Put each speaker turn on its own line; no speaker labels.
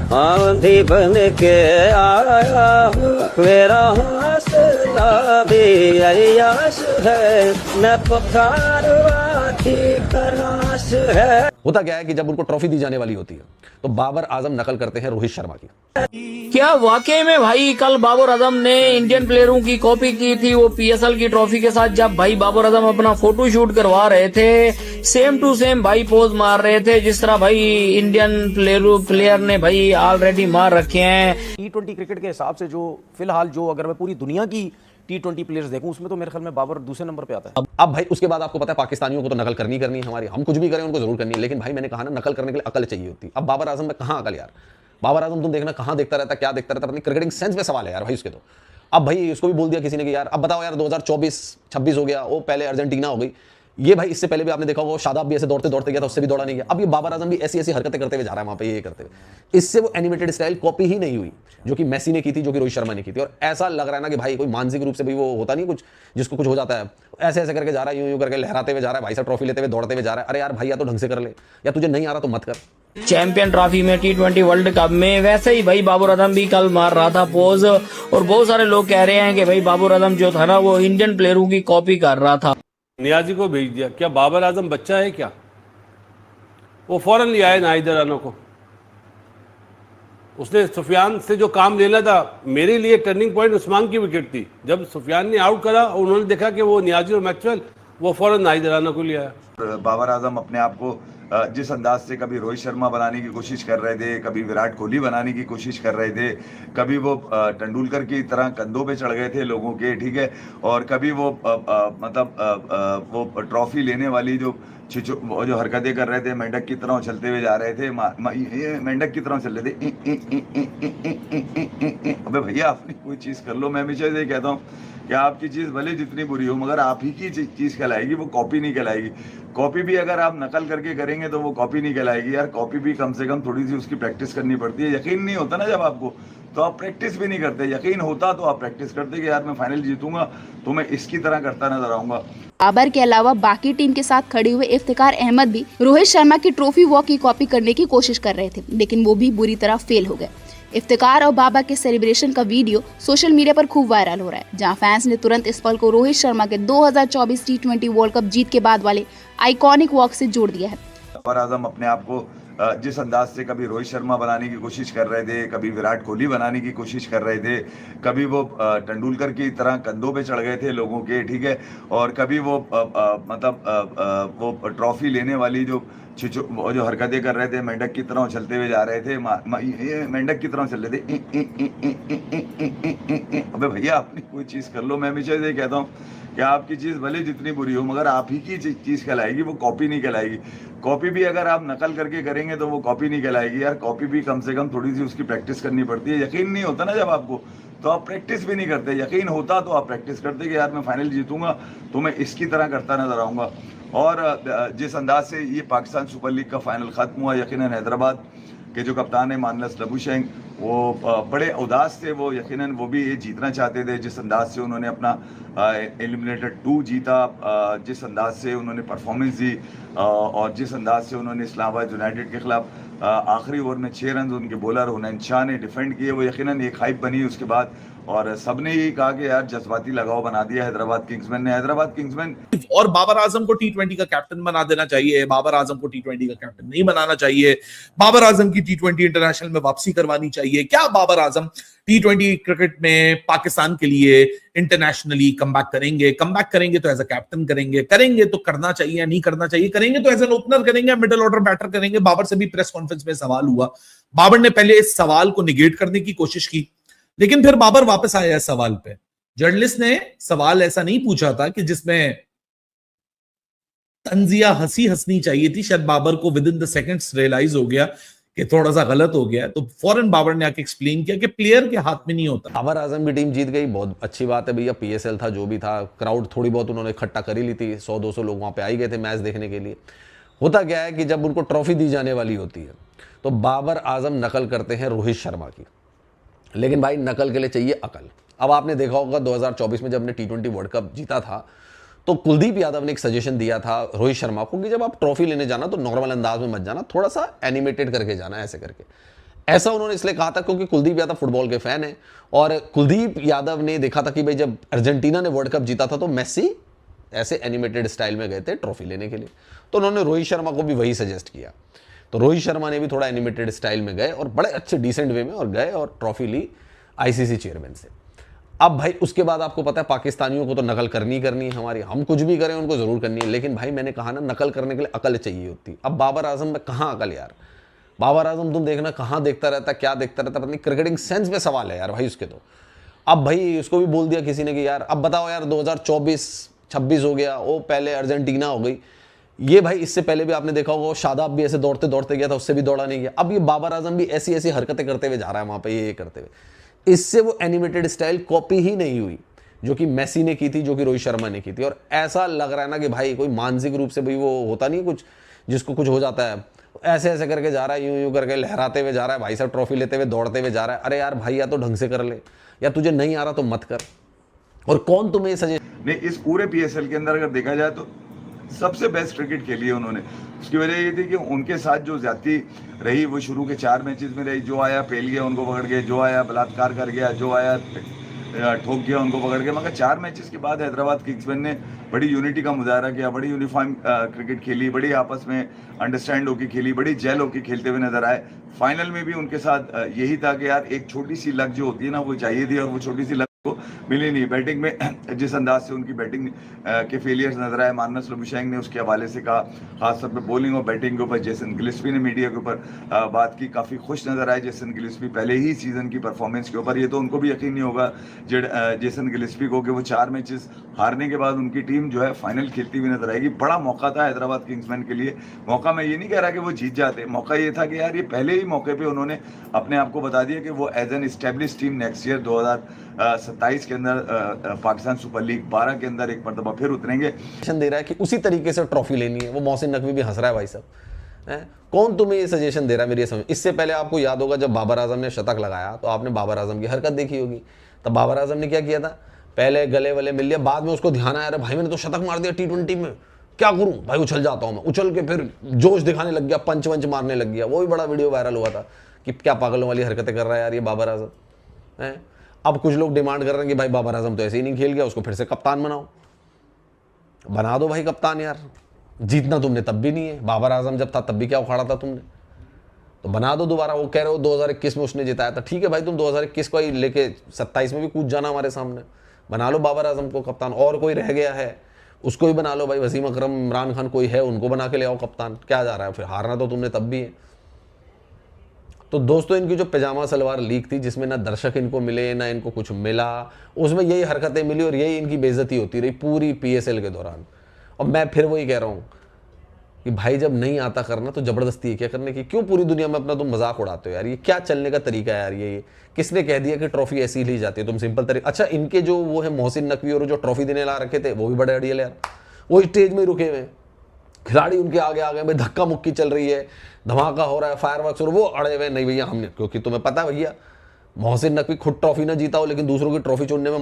आंधी बन के आया हूँ, मेरा हौसला भी अय्याश है, मैं पुकारवा की तलाश है।
होता क्या है कि जब उनको ट्रॉफी दी जाने वाली होती है तो बाबर आजम नकल करते हैं रोहित शर्मा की।
क्या वाकई में भाई कल बाबर आजम ने इंडियन प्लेयरों की कॉपी की थी वो पीएसएल की ट्रॉफी के साथ, जब भाई बाबर आजम अपना फोटो शूट करवा रहे थे, सेम टू सेम भाई पोज मार रहे थे जिस तरह भाई इंडियन प्लेयर ने भाई ऑलरेडी मार रखे हैं।
T20 क्रिकेट के हिसाब से जो फिलहाल जो अगर मैं पूरी दुनिया की T20 प्लेयर्स देखूं उसमें तो मेरे ख्याल में बाबर दूसरे नंबर पे आता है।
अब भाई उसके बाद आपको पता है पाकिस्तानियों को तो नकल करनी है हमारी, हम कुछ भी करें उनको जरूर करनी है, लेकिन भाई मैंने कहा ना नकल करने के लिए अकल चाहिए होती। अब बाबर आजम में कहां अकल यार, बाबर आजम तुम देखना कहां देखता रहता, क्या देखता रहता, अपनी क्रिकेटिंग सेंस पे सवाल है यार भाई उसके तो। अब भाई उसको भी बोल दिया किसी ने कि यार अब बताओ यार 2024-26 हो गया, वो पहले अर्जेंटीना हो गई, ये भाई इससे पहले भी आपने देखा वो शादाब भी ऐसे दौड़ते दौड़ते गया था, उससे भी दौड़ा नहीं गया। अब ये बाबर आजम भी ऐसी ऐसी हरकतें करते हुए जा रहा है वहां पे, ये करते हुए, इससे वो एनिमेटेड स्टाइल कॉपी ही नहीं हुई जो कि मेसी ने की थी, जो कि रोहित शर्मा ने की थी। और ऐसा लग रहा है ना कि भाई कोई मानसिक रूप से भी वो होता नहीं कुछ, जिसको कुछ हो जाता है, ऐसे ऐसे करके जा रहा है, यूं यूं करके लहराते हुए जा रहा है, भाई साहब ट्रॉफी लेते हुए दौड़ते हुए जा रहा है। अरे यार भाई या तो ढंग से कर ले, या तुझे नहीं आ रहा तो मत कर।
चैंपियन ट्रॉफी में T20 वर्ल्ड कप में वैसे ही भाई बाबर आजम भी कल मार रहा था पोज, और बहुत सारे लोग कह रहे हैं कि भाई बाबर आजम जो था ना वो इंडियन प्लेयरों की कॉपी कर रहा था।
नियाजी को भेज दिया, क्या बाबर आजम बच्चा है क्या? वो फौरन ले आए नाहिद राना को, उसने सुफियान से जो काम लेना था, मेरे लिए टर्निंग पॉइंट उस्मान की विकेट थी, जब सुफियान ने आउट करा और उन्होंने देखा कि वो नियाजी और मैक्सवेल, वो फौरन नाहिद राना को ले आया।
बाबर आजम अपने आप को जिस अंदाज से कभी रोहित शर्मा बनाने की कोशिश कर रहे थे, कभी विराट कोहली बनाने की कोशिश कर रहे थे, कभी वो तेंदुलकर की तरह कंधों पे चढ़ गए थे लोगों के, ठीक है, और कभी वो वो ट्रॉफी लेने वाली जो हरकतें कर रहे थे, मेंढक की तरह चलते हुए जा रहे थे, मेंढक की तरह चल रहे थे। अबे भैया अपनी कोई चीज़ कर लो। मैं हमेशा ये कहता हूँ कि आपकी चीज़ भले जितनी बुरी हो मगर आप ही की चीज़ कहलाएगी, वो कॉपी नहीं कहलाएगी। कॉपी भी अगर आप नकल करके करेंगे तो वो कॉपी नहीं कहलाएगी यार। कॉपी भी कम से कम थोड़ी सी उसकी प्रैक्टिस करनी पड़ती है। यकीन नहीं होता ना जब आपको, तो आप प्रैक्टिस भी नहीं करते। यकीन होता तो आप प्रैक्टिस करते कि यार मैं फाइनल जीतूंगा तो मैं इसकी तरह करता नजर आऊंगा।
बाबर के अलावा बाकी टीम के साथ खड़े हुए इफ्तिकार अहमद भी रोहित शर्मा की ट्रॉफी वॉक की कॉपी करने की कोशिश कर रहे थे, लेकिन वो भी बुरी तरह फेल हो गए। इफ्तिकार और बाबर के सेलिब्रेशन का वीडियो सोशल मीडिया पर खूब वायरल हो रहा है, जहां फैंस ने तुरंत इस पल को रोहित शर्मा के 2024 T20 वर्ल्ड कप जीत के बाद वाले आइकॉनिक वॉक से जोड़ दिया है।
बाबर आजम अपने आप को जिस अंदाज से कभी रोहित शर्मा बनाने की कोशिश कर रहे थे, कभी विराट कोहली बनाने की कोशिश कर रहे थे, कभी वो तेंदुलकर की तरह कंधों पे चढ़ गए थे लोगों के, ठीक है, और कभी वो वो ट्रॉफी लेने वाली जो हरकतें कर रहे थे, मेंढक की तरह चलते हुए जा रहे थे, मेंढक की तरह चल रहे थे। अबे भैया अपनी कोई चीज़ कर लो। मैं हमेशा ये कहता हूँ कि आपकी चीज़ भले जितनी बुरी हो मगर आप ही की चीज़ कहलाएगी, वो कॉपी नहीं कहलाएगी। कॉपी भी अगर आप नकल करके करेंगे तो वो कॉपी नहीं कहलाएगी यार। कॉपी भी कम से कम थोड़ी सी उसकी प्रैक्टिस करनी पड़ती है। यकीन नहीं होता ना जब आपको, तो आप प्रैक्टिस भी नहीं करते। यकीन होता तो आप प्रैक्टिस करते कि यार मैं फाइनल जीतूंगा तो मैं इसकी तरह करता नजर आऊँगा। और जिस अंदाज से ये पाकिस्तान सुपर लीग का फाइनल ख़त्म हुआ, यकीनन हैदराबाद के जो कप्तान है मानस लबुशेंग, वो बड़े उदास थे। वो यकीनन वो भी ये जीतना चाहते थे। जिस अंदाज से उन्होंने अपना एलिमिनेटर 2 जीता, जिस अंदाज से उन्होंने परफॉर्मेंस दी, और जिस अंदाज से उन्होंने इस्लामाबाद यूनाइटेड के खिलाफ आखिरी ओवर में 6 रन उनके बॉलर हुनैन शाह ने डिफेंड किए, वो यकीनन एक हाइप बनी उसके बाद। और सबने यही कहा कि यार जज्बाती लगाव बना दिया हैदराबाद किंग्समैन ने। हैदराबाद किंग्समैन
और बाबर आजम को T20 का कैप्टन बना देना चाहिए, बाबर आजम को T20 का कैप्टन नहीं बनाना चाहिए, बाबर आजम की T20 इंटरनेशनल में वापसी करवानी चाहिए। क्या बाबर आजम T20 क्रिकेट में पाकिस्तान के लिए इंटरनेशनली कमबैक करेंगे? कमबैक करेंगे तो एज अ कैप्टन करेंगे तो करना चाहिए, नहीं करना चाहिए, करेंगे तो एज एन ओपनर करेंगे, मिडिल ऑर्डर बैटर करेंगे। बाबर से भी प्रेस कॉन्फ्रेंस में सवाल हुआ, बाबर ने पहले इस सवाल को निगेट करने की कोशिश की, लेकिन फिर बाबर वापस आया इस सवाल पे। जर्नलिस्ट ने सवाल ऐसा नहीं पूछा था कि जिसमें तंजिया हंसी हंसनी चाहिए थी, शायद बाबर को within the seconds realise हो गया कि थोड़ा सा गलत हो गया, तो फौरन बाबर ने आके एक्सप्लेन किया कि प्लेयर के हाथ में नहीं होता।
बाबर आजम की टीम जीत गई, बहुत अच्छी बात है भैया। पीएसएल था जो भी था, क्राउड थोड़ी बहुत उन्होंने इकट्ठा कर ही ली थी, 100-200 लोग वहां पे आ ही गए थे मैच देखने के लिए। होता क्या है कि जब उनको ट्रॉफी दी जाने वाली होती है तो बाबर आजम नकल करते हैं रोहित शर्मा की, लेकिन भाई नकल के लिए चाहिए अकल। अब आपने देखा होगा 2024 में जब हमने T20 वर्ल्ड कप जीता था तो कुलदीप यादव ने एक सजेशन दिया था रोहित शर्मा को कि जब आप ट्रॉफी लेने जाना तो नॉर्मल अंदाज में मत जाना, थोड़ा सा एनिमेटेड करके जाना, ऐसे करके। ऐसा उन्होंने इसलिए कहा था क्योंकि कुलदीप यादव फुटबॉल के फैन हैं और कुलदीप यादव ने देखा था कि भाई जब अर्जेंटीना ने वर्ल्ड कप जीता था तो मेसी ऐसे एनिमेटेड स्टाइल में गए थे ट्रॉफी लेने के लिए, तो उन्होंने रोहित शर्मा को भी वही सजेस्ट किया। तो रोहित शर्मा ने भी थोड़ा एनिमेटेड स्टाइल में गए और बड़े अच्छे डिसेंट वे में और गए और ट्रॉफी ली आईसीसी चेयरमैन से। अब भाई उसके बाद आपको पता है पाकिस्तानियों को तो नकल करनी है हमारी, हम कुछ भी करें उनको जरूर करनी है, लेकिन भाई मैंने कहा ना नकल करने के लिए अकल चाहिए होती। अब बाबर आजम में कहाँ अकल यार, बाबर आजम तुम देखना कहाँ देखता रहता, क्या देखता रहता, पता नहीं क्रिकेटिंग सेंस पे सवाल है यार भाई उसके तो। अब भाई उसको भी बोल दिया किसी ने कि यार अब बताओ यार 2024-26 हो गया, वो पहले अर्जेंटीना हो गई, ये भाई इससे पहले भी आपने देखा होगा शादाब भी ऐसे दौड़ते दौड़ते गया था, उससे भी दौड़ा नहीं गया। अब ये बाबर आजम भी ऐसी ऐसी हरकतें करते हुए जा रहा है वहां पे, ये करते हुए, इससे वो एनिमेटेड स्टाइल कॉपी ही नहीं हुई जो कि मेसी ने की थी, जो कि रोहित शर्मा ने की थी। और ऐसा लग रहा है ना कि भाई कोई मानसिक रूप से भाई वो होता नहीं कुछ जिसको कुछ हो जाता है, ऐसे ऐसे करके जा रहा है, यूं यूं करके लहराते हुए जा रहा है भाई साहब, ट्रॉफी लेते हुए दौड़ते हुए जा रहा है। अरे यार भाई या तो ढंग से कर ले, या तुझे नहीं आ रहा तो मत कर। और कौन तुम्हें ये सजेस्ट
नहीं, इस पूरे पीएसएल के अंदर अगर देखा जाए तो सबसे बेस्ट क्रिकेट खेली है उन्होंने। उसकी वजह ये थी कि उनके साथ जो ज्यादती रही वो शुरू के 4 मैचेस में रही। जो आया पेल गया उनको पकड़ गए, जो आया बलात्कार कर गया, जो आया ठोक गया उनको पकड़ गया। मगर 4 मैचेस के बाद हैदराबाद किंग्समैन ने बड़ी यूनिटी का मुजाहरा किया, बड़ी यूनिफॉर्म क्रिकेट खेली, बड़ी आपस में अंडरस्टैंड होकर खेली, बड़ी जेल होकर खेलते हुए नजर आए। फाइनल में भी उनके साथ यही था कि यार एक छोटी सी लक जो होती है ना वो चाहिए थी, और वो छोटी सी लक को मिली नहीं। बैटिंग में जिस अंदाज से उनकी बैटिंग के फेलियर्स नजर आए, मार्नस लुबुशैंक ने उसके हवाले से कहा, खासतौर पर बॉलिंग और बैटिंग के ऊपर जेसन गिलिस्पी ने मीडिया के ऊपर बात की, काफ़ी खुश नजर आए जेसन गिलिस्पी पहले ही सीजन की परफॉर्मेंस के ऊपर। ये तो उनको भी यकीन नहीं होगा जेसन गिलिस्पी को कि वो 4 मैचेस हारने के बाद उनकी टीम जो है फाइनल खेलती हुई नजर आएगी। बड़ा मौका था हैदराबाद किंग्समैन के लिए। मौका मैं ये नहीं कह रहा कि वो जीत जाते, मौका ये था कि यार ये पहले ही मौके पे उन्होंने अपने आप को बता दिया कि वो as an establish team next year 2027 के अंदर पाकिस्तान सुपर लीग 12 के अंदर एक मरतबा फिर उतरेंगे।
दे रहा है कि उसी तरीके से ट्रॉफी लेनी है। वो मोहसिन नकवी भी हंस रहा है भाई साहब, कौन तुम्हें ये सजेशन दे रहा है मेरी समझ। इससे पहले आपको याद होगा जब बाबर आजम ने शतक लगाया तो आपने बाबर आजम की हरकत देखी होगी। तब बाबर आजम ने क्या किया था, पहले गले वले मिल लिया, बाद में उसको ध्यान आया, अरे भाई मैंने तो शतक मार दिया T20 में, क्या करूं भाई, उछल जाता हूं मैं। उछल के फिर जोश दिखाने लग गया, पंच वंच मारने लग गया। वो भी बड़ा वीडियो वायरल हुआ था कि क्या पागलों वाली हरकतें कर रहा है यार ये बाबर आजम है। अब कुछ लोग डिमांड कर रहे हैं कि भाई बाबर आजम तो ऐसे ही नहीं खेल गया, उसको फिर से कप्तान बनाओ। बना दो भाई कप्तान यार, जीतना तुमने तब भी नहीं है, बाबर आजम जब था तब भी क्या उखाड़ा था तुमने, तो बना दो दोबारा। वो कह रहे हो 2021 में उसने जिताया था, ठीक है भाई तुम 2021 को ही लेके 27 में भी कूद जाना हमारे सामने। बना लो बाबर आजम को कप्तान। और कोई रह गया है उसको भी बना लो भाई, वसीम अकरम, इमरान खान कोई है उनको बना के ले आओ कप्तान। क्या जा रहा है, फिर हारना तो तुमने तब भी है। तो दोस्तों इनकी जो पैजामा सलवार लीक थी जिसमें ना दर्शक इनको मिले ना इनको कुछ मिला, उसमें यही हरकतें मिली और यही इनकी बेइज्जती होती रही पूरी पीएसएल के दौरान। और मैं फिर वही कह रहा हूँ कि भाई जब नहीं आता करना तो जबरदस्ती है क्या करने की, क्यों पूरी दुनिया में अपना तुम मजाक उड़ाते हो यार, ये क्या चलने का तरीका है यार। ये किसने कह दिया कि ट्रॉफी ऐसी ली जाती है, तुम सिंपल तरीका। अच्छा इनके जो वो है मोहसिन नकवी और जो ट्रॉफी देने ला रखे थे वो भी बड़े अड़ियल यार, वो स्टेज में रुके हुए, खिलाड़ी उनके आगे आ गए भाई, धक्का मुक्की चल रही है, धमाका हो रहा है, फायरवर्क्स, और वो अड़े हुए नहीं भैया हमने, क्योंकि तुम्हें पता है भैया मोहसिन नकवी खुद ट्रॉफी ना जीता हो लेकिन दूसरों की ट्रॉफी चुनने में